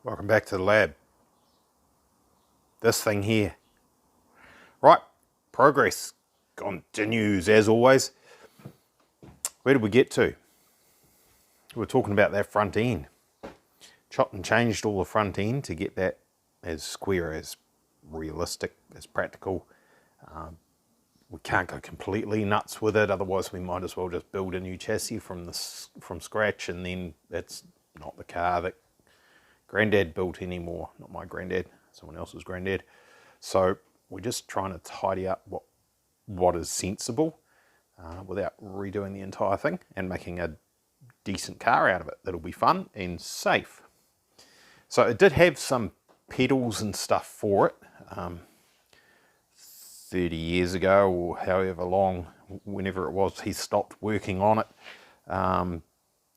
Welcome back to the lab. This thing here. Right, progress continues as always. Where did we get to? We were talking about that front end. Chopped and changed all the front end to get that as square, as realistic, as practical. We can't go completely nuts with it, otherwise we might as well just build a new chassis from scratch, and then it's not the car that Granddad built anymore. Not my granddad, someone else's granddad. So we're just trying to tidy up what is sensible without redoing the entire thing and making a decent car out of it that'll be fun and safe. So it did have some pedals and stuff for it 30 years ago, or however long, whenever it was he stopped working on it.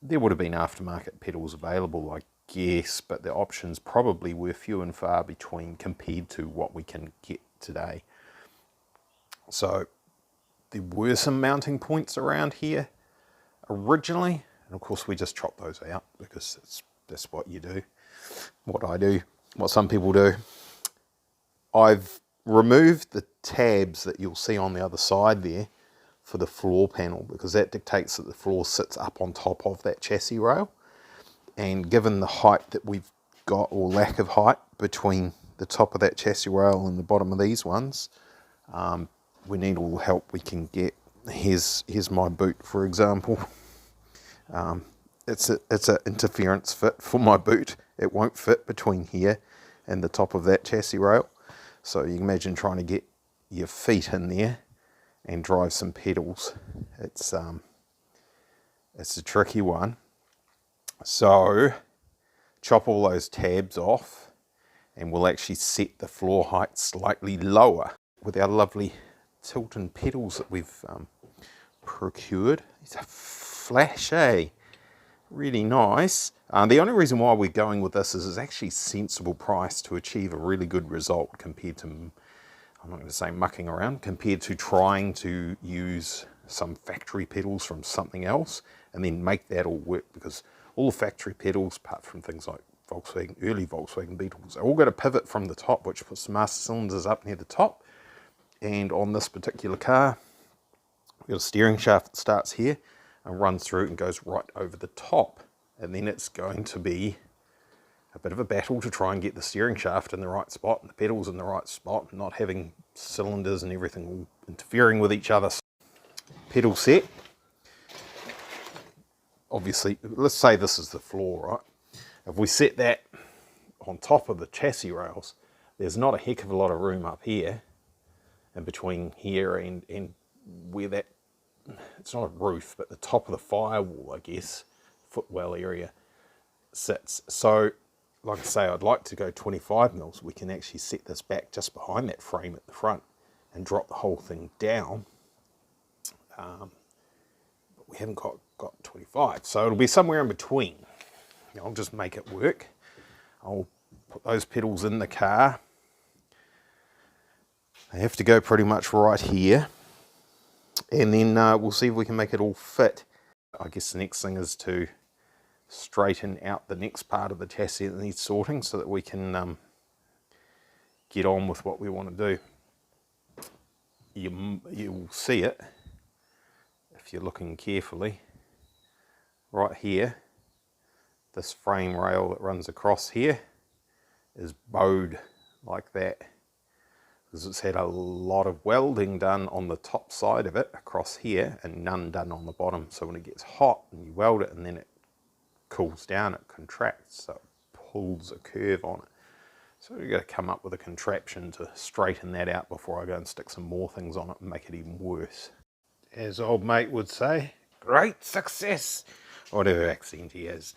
There would have been aftermarket pedals available, I guess, but the options probably were few and far between compared to what we can get today. So there were some mounting points around here originally, and of course we just chopped those out because that's what you do, what I do, what some people do. I've removed the tabs that you'll see on the other side there for the floor panel, because that dictates that the floor sits up on top of that chassis rail. And given the height that we've got, or lack of height, between the top of that chassis rail and the bottom of these ones, we need all the help we can get. Here's my boot, for example. It's an interference fit for my boot. It won't fit between here and the top of that chassis rail. So you can imagine trying to get your feet in there and drive some pedals. It's a tricky one. So chop all those tabs off, and we'll actually set the floor height slightly lower with our lovely tilt-in pedals that we've procured. These are flashy, really nice. The only reason why we're going with this is it's actually sensible price to achieve a really good result compared to, I'm not going to say mucking around, compared to trying to use some factory pedals from something else and then make that all work, because all the factory pedals, apart from things like Volkswagen, early Volkswagen Beetles, are all got a pivot from the top, which puts the master cylinders up near the top. And on this particular car, we've got a steering shaft that starts here and runs through and goes right over the top. And then it's going to be a bit of a battle to try and get the steering shaft in the right spot and the pedals in the right spot, and not having cylinders and everything all interfering with each other. Pedal set. Obviously, let's say this is the floor, right? If we set that on top of the chassis rails, there's not a heck of a lot of room up here, and between here and where that, it's not a roof, but the top of the firewall, I guess, Footwell area, sits. So, like I say, I'd like to go 25 mils. We can actually set this back just behind that frame at the front and drop the whole thing down. But we haven't got 25, so it'll be somewhere in between. I'll just make it work. I'll put those pedals in the car. They have to go pretty much right here, and then we'll see if we can make it all fit. I guess the next thing is to straighten out the next part of the chassis that needs sorting, so that we can get on with what we want to do. You'll see it if you're looking carefully. Right here, this frame rail that runs across here is bowed like that, because it's had a lot of welding done on the top side of it across here and none done on the bottom. So when it gets hot and you weld it and then it cools down, it contracts, so it pulls a curve on it. So we've got to come up with a contraption to straighten that out before I go and stick some more things on it and make it even worse. As old mate would say, great success! Whatever accent he has,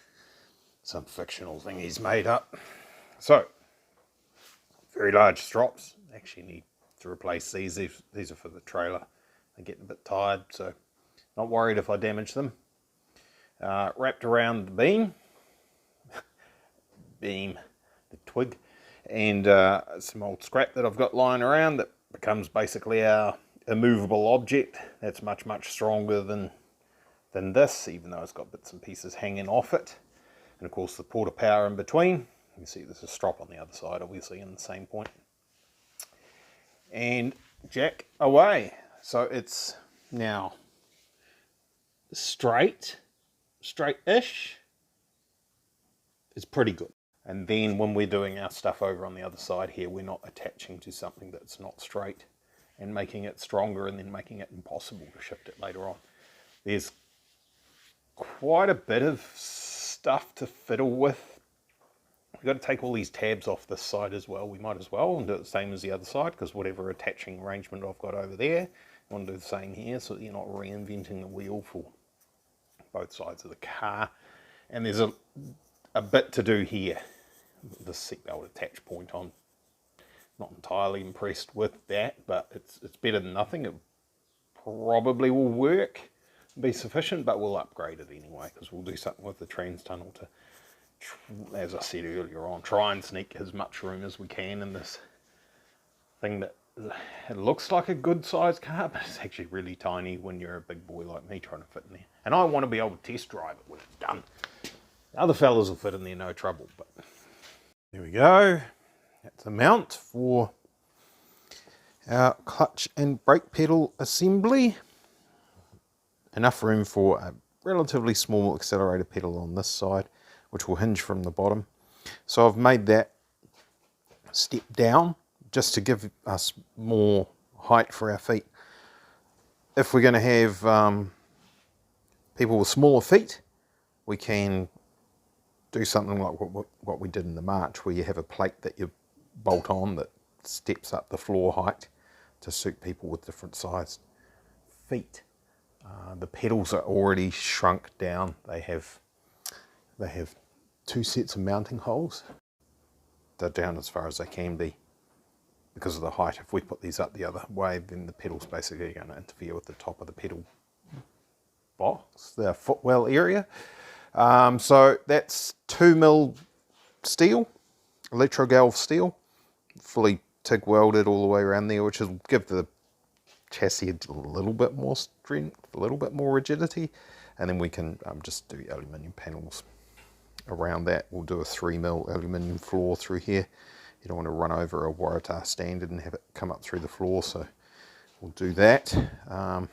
some fictional thing he's made up. So, very large strops. Actually need to replace these. These are for the trailer. They're getting a bit tired, so not worried if I damage them. Wrapped around the beam, the twig, and some old scrap that I've got lying around that becomes basically our immovable object. That's much, much stronger than this, even though it's got bits and pieces hanging off it. And of course the port of power in between. You can see there's a strop on the other side, obviously, in the same point. And jack away. So it's now straight-ish. It's pretty good. And then when we're doing our stuff over on the other side here, we're not attaching to something that's not straight and making it stronger and then making it impossible to shift it later on. There's quite a bit of stuff to fiddle with. We've got to take all these tabs off this side as well. We might as well and do it the same as the other side, because whatever attaching arrangement I've got over there, I want to do the same here so that you're not reinventing the wheel for both sides of the car. And there's a bit to do here. The seatbelt attach point, I'm not entirely impressed with that, but it's better than nothing. It probably will work, be sufficient, but we'll upgrade it anyway, because we'll do something with the trans tunnel to, as I said earlier on, try and sneak as much room as we can in this thing that it looks like a good sized car, but it's actually really tiny when you're a big boy like me trying to fit in there. And I want to be able to test drive it when it's done. The other fellas will fit in there no trouble, but there we go. That's a mount for our clutch and brake pedal assembly. Enough room for a relatively small accelerator pedal on this side, which will hinge from the bottom. So I've made that step down just to give us more height for our feet. If we're going to have people with smaller feet, we can do something like what we did in the March, where you have a plate that you bolt on that steps up the floor height to suit people with different sized feet. The pedals are already shrunk down. They have 2 sets of mounting holes. They're down as far as they can be because of the height. If we put these up the other way, then the pedal's basically going to interfere with the top of the pedal box, the footwell area. So that's 2mm steel, electrogalv steel, fully TIG welded all the way around there, which will give the chassis a little bit more strength, a little bit more rigidity, and then we can just do aluminium panels around that. We'll do a 3mm aluminium floor through here. You don't want to run over a Waratah standard and have it come up through the floor, so we'll do that. A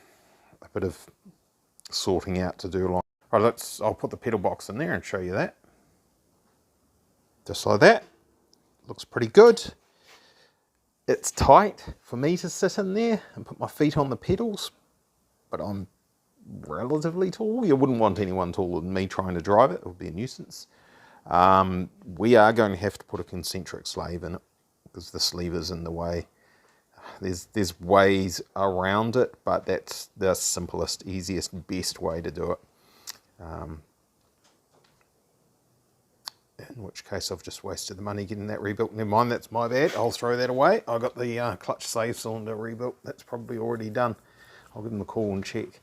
bit of sorting out to do along. Right, I'll put the pedal box in there and show you that. Just like that. Looks pretty good. It's tight for me to sit in there and put my feet on the pedals, but I'm relatively tall. You wouldn't want anyone taller than me trying to drive it. It would be a nuisance. We are going to have to put a concentric slave in it because the sleever's in the way. There's ways around it, but that's the simplest, easiest, best way to do it. In which case I've just wasted the money getting that rebuilt. Never mind, that's my bad. I'll throw that away. I got the clutch slave cylinder rebuilt. That's probably already done. I'll give them a call and check.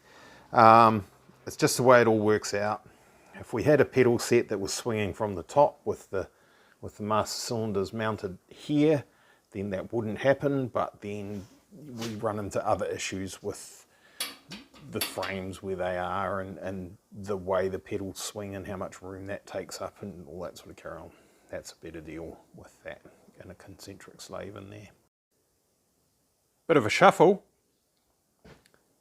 It's just the way it all works out. If we had a pedal set that was swinging from the top with the master cylinders mounted here, then that wouldn't happen, but then we run into other issues with the frames where they are and the way the pedals swing and how much room that takes up and all that sort of carry on. That's a better deal with that and a concentric slave in there. Bit of a shuffle.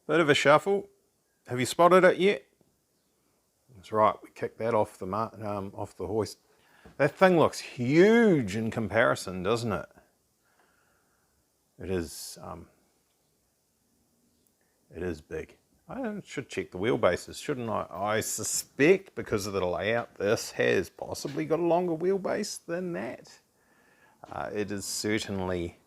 Have you spotted it yet? That's right, we kicked that off the hoist. That thing looks huge in comparison, doesn't it? It is big. I should check the wheelbases, shouldn't I? I suspect because of the layout, this has possibly got a longer wheelbase than that. It is certainly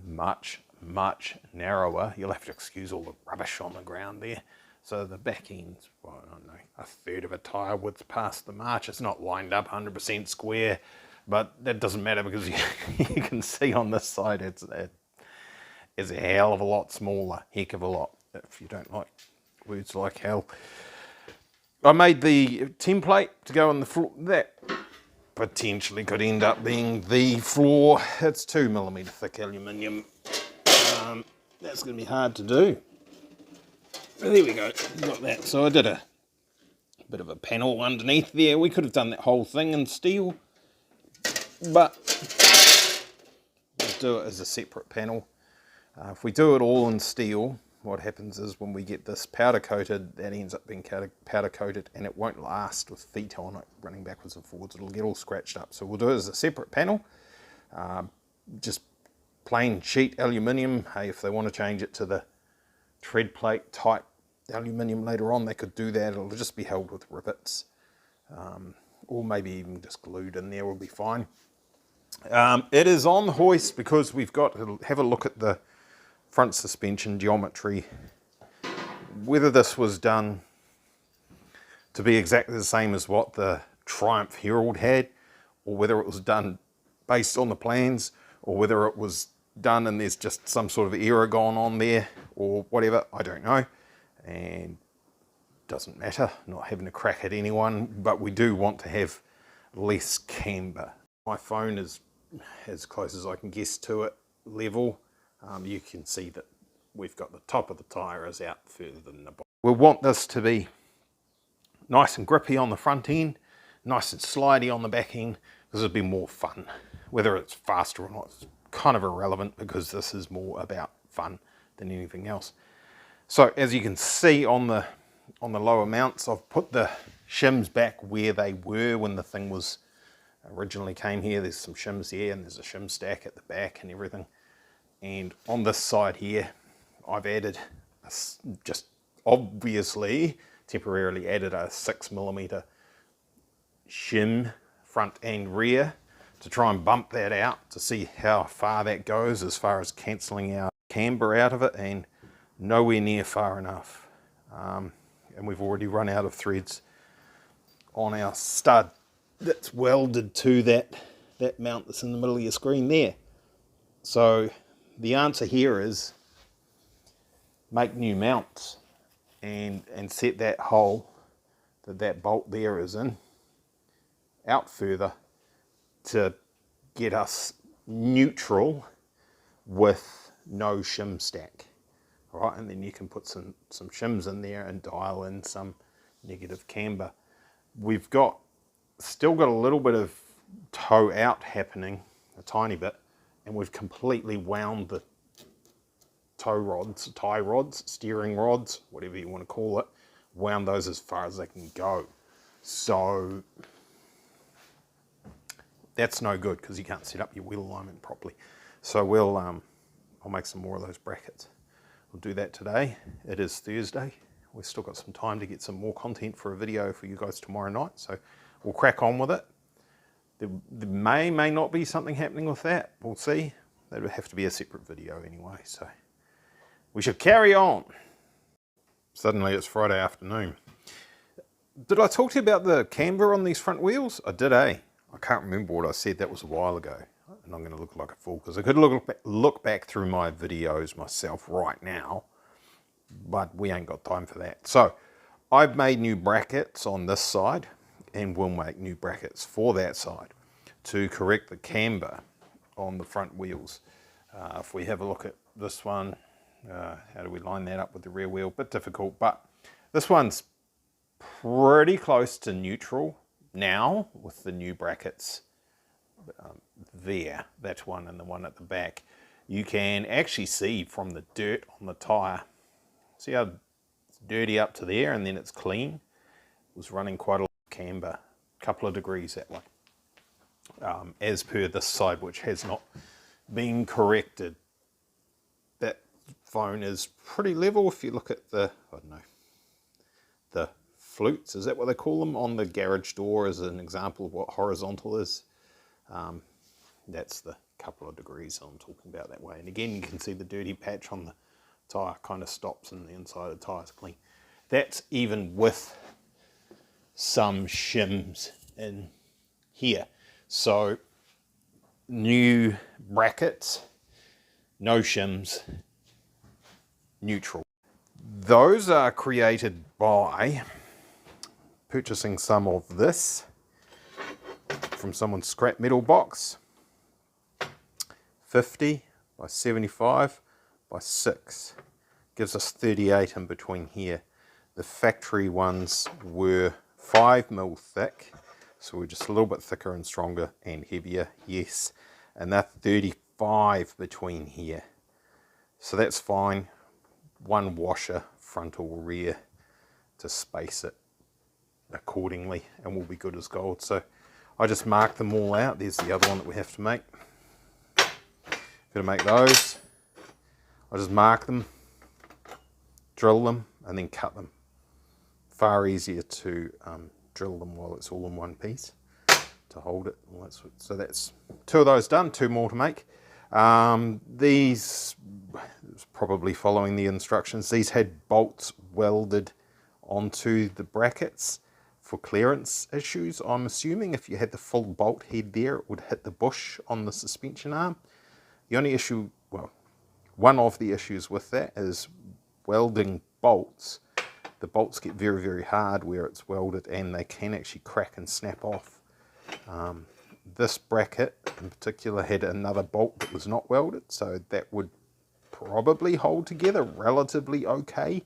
much, much narrower. You'll have to excuse all the rubbish on the ground there. So the back end's, well, I don't know, a third of a tyre width past the march. It's not lined up 100% square, but that doesn't matter because you can see on this side it's a hell of a lot smaller, heck of a lot, if you don't like words like hell. I made the template to go on the floor. That potentially could end up being the floor. It's 2mm thick aluminium. That's going to be hard to do. But there we go, got that. So I did a bit of a panel underneath there. We could have done that whole thing in steel, but we'll do it as a separate panel. If we do it all in steel, what happens is when we get this powder coated, that ends up being powder coated, and it won't last with feet on it running backwards and forwards. It'll get all scratched up. So we'll do it as a separate panel, just plain sheet aluminium. Hey, if they want to change it to the tread plate type aluminium later on, they could do that. It'll just be held with rivets, or maybe even just glued in there will be fine. It is on the hoist because we've got to have a look at the front suspension geometry, whether this was done to be exactly the same as what the Triumph Herald had, or whether it was done based on the plans, or whether it was done and there's just some sort of error going on there, or whatever. I don't know, and doesn't matter, not having a crack at anyone, but we do want to have less camber. My phone is as close as I can guess to it level. You can see that we've got the top of the tyre is out further than the bottom. We'll want this to be nice and grippy on the front end, nice and slidey on the back end, because it'll be more fun. Whether it's faster or not is kind of irrelevant, because this is more about fun than anything else. So as you can see on the lower mounts, I've put the shims back where they were when the thing was originally came here. There's some shims there, and there's a shim stack at the back and everything. And on this side here, I've added, just obviously, temporarily added a 6mm shim front and rear to try and bump that out to see how far that goes as far as cancelling our camber out of it, and nowhere near far enough. And we've already run out of threads on our stud that's welded to that mount that's in the middle of your screen there. So the answer here is make new mounts and set that hole that bolt there is in out further to get us neutral with no shim stack. All right, and then you can put some shims in there and dial in some negative camber. We've still got a little bit of toe out happening, a tiny bit, and we've completely wound the tow rods, tie rods, steering rods, whatever you want to call it, wound those as far as they can go. So that's no good because you can't set up your wheel alignment properly. So I'll make some more of those brackets. We'll do that today. It is Thursday. We've still got some time to get some more content for a video for you guys tomorrow night. So we'll crack on with it. There may not be something happening with that. We'll see. That would have to be a separate video anyway. So we should carry on. Suddenly it's Friday afternoon. Did I talk to you about the camber on these front wheels? I did, eh? I can't remember what I said. That was a while ago. And I'm going to look like a fool because I could look back through my videos myself right now, but we ain't got time for that. So I've made new brackets on this side, and we'll make new brackets for that side to correct the camber on the front wheels. If we have a look at this one, how do we line that up with the rear wheel? Bit difficult, but this one's pretty close to neutral now with the new brackets there. That's one, and the one at the back. You can actually see from the dirt on the tyre, see how it's dirty up to there and then it's clean? It was running quite a lot of camber, a couple of degrees that way, as per this side, which has not been corrected. That phone is pretty level. If you look at the, I don't know, the flutes, is that what they call them, on the garage door as an example of what horizontal is. That's the couple of degrees I'm talking about that way. And again, you can see the dirty patch on the tyre kind of stops and the inside of the tyre is clean. That's even with some shims in here. So new brackets, no shims, neutral. Those are created by purchasing some of this from someone's scrap metal box. 50 by 75 by 6. Gives us 38 in between here. The factory ones were 5mm thick. So we're just a little bit thicker and stronger and heavier, yes. And they're 35 between here. So that's fine. One washer, front or rear, to space it accordingly, and we'll be good as gold. So I just mark them all out. There's the other one that we have to make. Gonna make those. I just mark them, drill them, and then cut them. Far easier to drill them while it's all in one piece to hold it. So that's 2 of those done, 2 more to make. These, probably following the instructions, these had bolts welded onto the brackets for clearance issues. I'm assuming if you had the full bolt head there, it would hit the bush on the suspension arm. The only issue, well, one of the issues with that is welding bolts. The bolts get very, very hard where it's welded, and they can actually crack and snap off. This bracket in particular had another bolt that was not welded, so that would probably hold together relatively okay.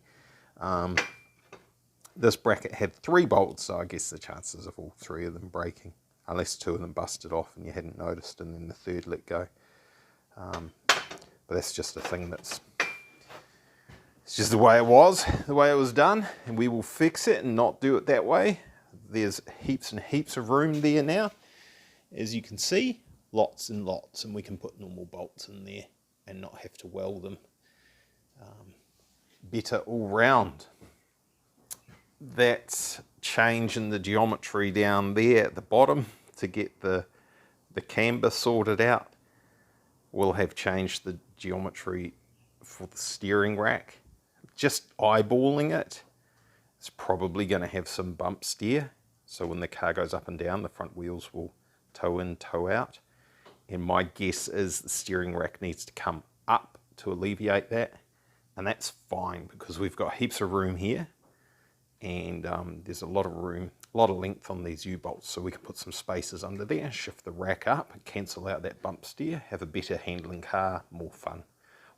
This bracket had 3 bolts, so I guess the chances of all 3 of them breaking, unless 2 of them busted off and you hadn't noticed and then the 3rd let go. But that's just a thing that's, it's just the way it was done, and we will fix it and not do it that way. There's heaps and heaps of room there now, as you can see, lots and lots, and we can put normal bolts in there and not have to weld them. Better all round. That change in the geometry down there at the bottom to get the camber sorted out will have changed the geometry for the steering rack. Just eyeballing it, it's probably going to have some bump steer, so when the car goes up and down, the front wheels will toe in, toe out. And my guess is the steering rack needs to come up to alleviate that, and that's fine because we've got heaps of room here, and there's a lot of room, a lot of length on these U-bolts, so we can put some spacers under there, shift the rack up, cancel out that bump steer, have a better handling car, more fun.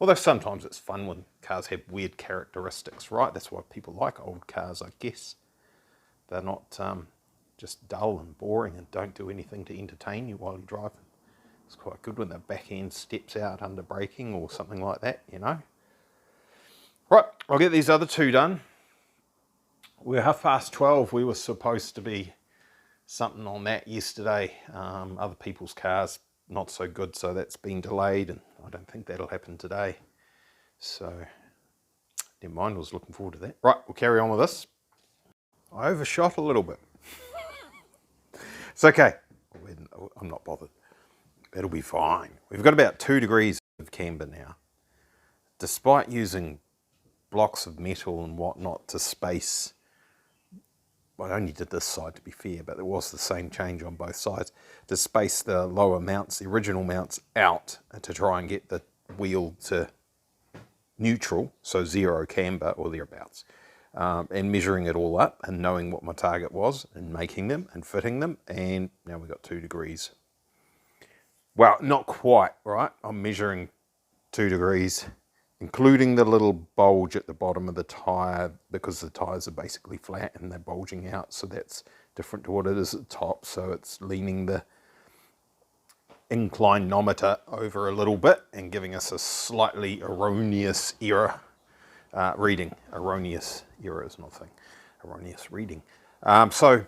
Although sometimes it's fun when cars have weird characteristics, right? That's why people like old cars, I guess. They're not just dull and boring and don't do anything to entertain you while you drive them. It's quite good when the back end steps out under braking or something like that, you know. Right, I'll get these other 2 done. We're 12:30. We were supposed to be something on that yesterday. Other people's cars, not so good, so that's been delayed, and I don't think that'll happen today. So, never mind, I was looking forward to that. Right, we'll carry on with this. I overshot a little bit. It's okay. I'm not bothered. It'll be fine. We've got about 2 degrees of camber now. Despite using blocks of metal and whatnot to space, well, I only did this side to be fair, but there was the same change on both sides, to space the lower mounts, the original mounts, out to try and get the wheel to neutral, so 0 camber or thereabouts, and measuring it all up and knowing what my target was and making them and fitting them, and now we've got 2 degrees. Well, not quite, right? I'm measuring 2 degrees, including the little bulge at the bottom of the tyre, because the tyres are basically flat and they're bulging out, so that's different to what it is at the top, so it's leaning the inclinometer over a little bit and giving us a slightly erroneous error reading. Erroneous error is not a thing. Erroneous reading. So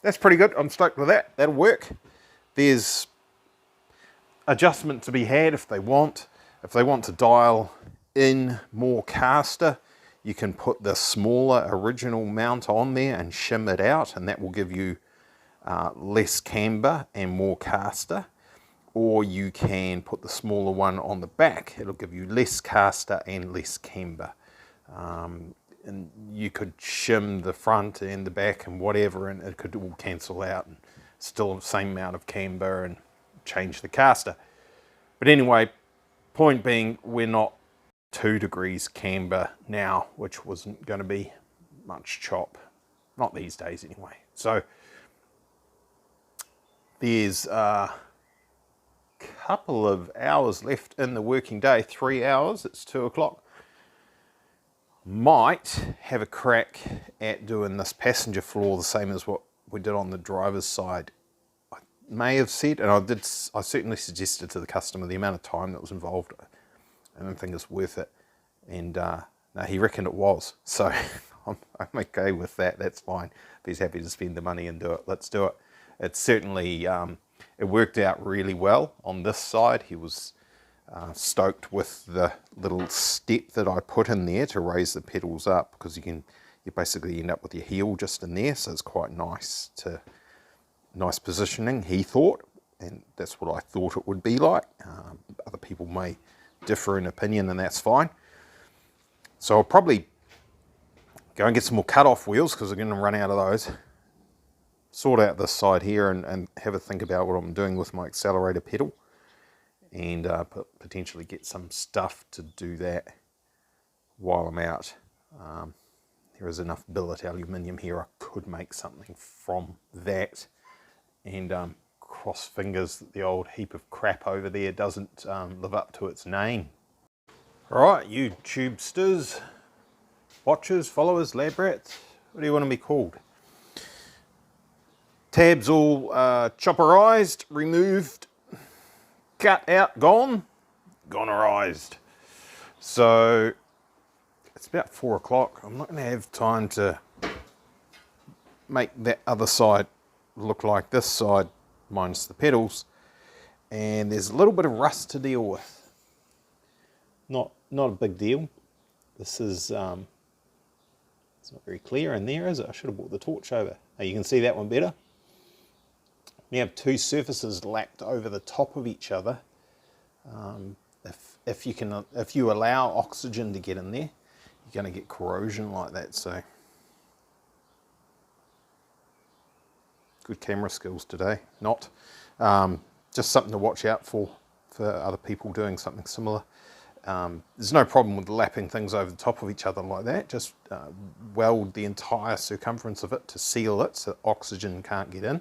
that's pretty good. I'm stoked with that. That'll work. There's adjustment to be had if they want. If they want to dial in more caster, you can put the smaller original mount on there and shim it out, and that will give you less camber and more caster. Or you can put the smaller one on the back. It'll give you less caster and less camber. And you could shim the front and the back and whatever, and it could all cancel out and still the same amount of camber and change the caster. But anyway, point being, we're not 2 degrees camber now, which wasn't going to be much chop. Not these days anyway. So there's a couple of hours left in the working day, 3 hours, it's 2 o'clock. Might have a crack at doing this passenger floor the same as what we did on the driver's side, I may have said, and I certainly suggested to the customer the amount of time that was involved. I don't think it's worth it. And no, he reckoned it was. So I'm okay with that. That's fine. If he's happy to spend the money and do it, let's do it. It's certainly, it worked out really well on this side. He was stoked with the little step that I put in there to raise the pedals up, because you basically end up with your heel just in there, so it's quite nice positioning, he thought, and that's what I thought it would be like. Other people may differ in opinion, and that's fine. So I'll probably go and get some more cut-off wheels, because I'm going to run out of those. Sort out this side here and have a think about what I'm doing with my accelerator pedal, and potentially get some stuff to do that while I'm out. There is enough billet aluminium here, I could make something from that, and cross fingers that the old heap of crap over there doesn't live up to its name. Alright, you tubesters, watchers, followers, lab rats, what do you want to be called? Tabs all chopperized, removed, cut out, gone, gonerized. So it's about 4 o'clock. I'm not going to have time to make that other side look like this side, minus the pedals. And there's a little bit of rust to deal with. Not a big deal. This is, it's not very clear in there, is it? I should have brought the torch over. Oh, you can see that one better. You have two surfaces lapped over the top of each other. If you allow oxygen to get in there, you're going to get corrosion like that. So good camera skills today. Not just something to watch out for other people doing something similar. There's no problem with lapping things over the top of each other like that. Just weld the entire circumference of it to seal it so oxygen can't get in,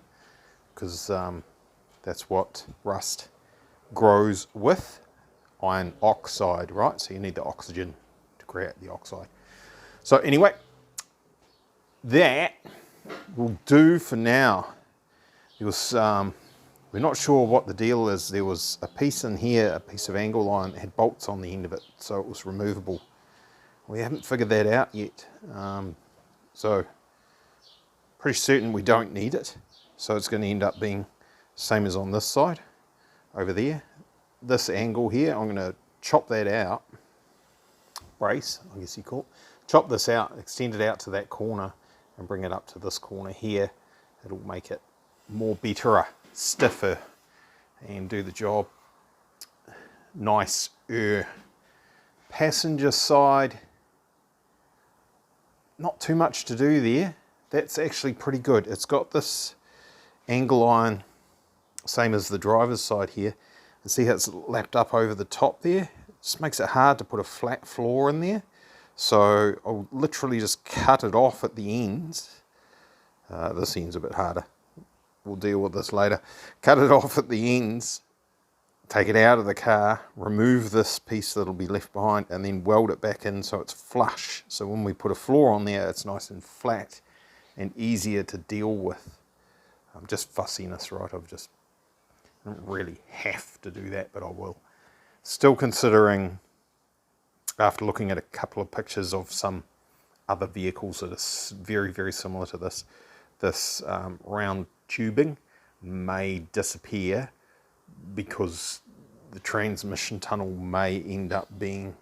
because that's what rust grows with. Iron oxide, right? So you need the oxygen to create the oxide. So anyway, that will do for now. It was, we're not sure what the deal is. There was a piece in here, a piece of angle iron that had bolts on the end of it, so it was removable. We haven't figured that out yet. So pretty certain we don't need it. So it's going to end up being same as on this side over there. This angle here, I'm going to chop that out, brace, I guess you call it. Chop this out, extend it out to that corner and bring it up to this corner here. It'll make it more betterer, stiffer, and do the job nicer. Passenger side, not too much to do there. That's actually pretty good. It's got this angle iron, same as the driver's side here. And see how it's lapped up over the top there? It just makes it hard to put a flat floor in there. So I'll literally just cut it off at the ends. This end's a bit harder. We'll deal with this later. Cut it off at the ends, take it out of the car, remove this piece that'll be left behind, and then weld it back in so it's flush. So when we put a floor on there, it's nice and flat and easier to deal with. Just fussiness, right? I don't really have to do that, but I will. Still considering, after looking at a couple of pictures of some other vehicles that are very, very similar to this, this round tubing may disappear because the transmission tunnel may end up being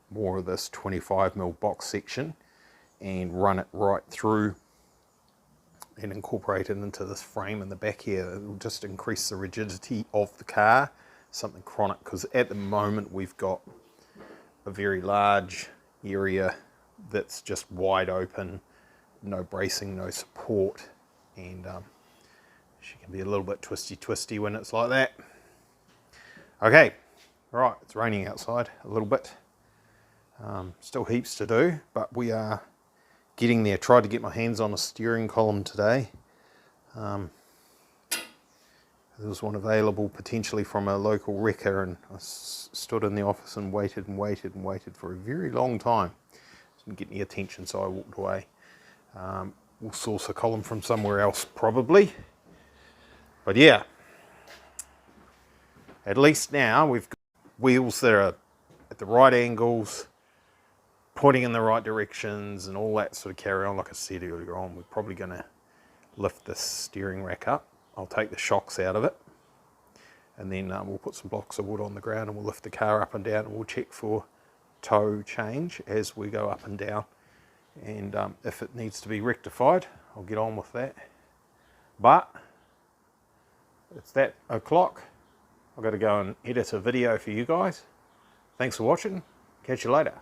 more of this 25mm box section and run it right through and incorporate it into this frame in the back here. It will just increase the rigidity of the car, something chronic, because at the moment we've got a very large area that's just wide open, no bracing, no support, and she can be a little bit twisty when it's like that. Okay, right, it's raining outside a little bit. Still heaps to do, but we are getting there. Tried to get my hands on a steering column today. There was one available potentially from a local wrecker, and I stood in the office and waited for a very long time. Didn't get any attention, so I walked away. we'll source a column from somewhere else probably. But yeah, at least now we've got wheels that are at the right angles, pointing in the right directions and all that sort of carry on. Like I said earlier on, we're probably going to lift this steering rack up. I'll take the shocks out of it, and then we'll put some blocks of wood on the ground and we'll lift the car up and down, and we'll check for toe change as we go up and down. And if it needs to be rectified, I'll get on with that. But it's that o'clock. I've got to go and edit a video for you guys. Thanks for watching. Catch you later.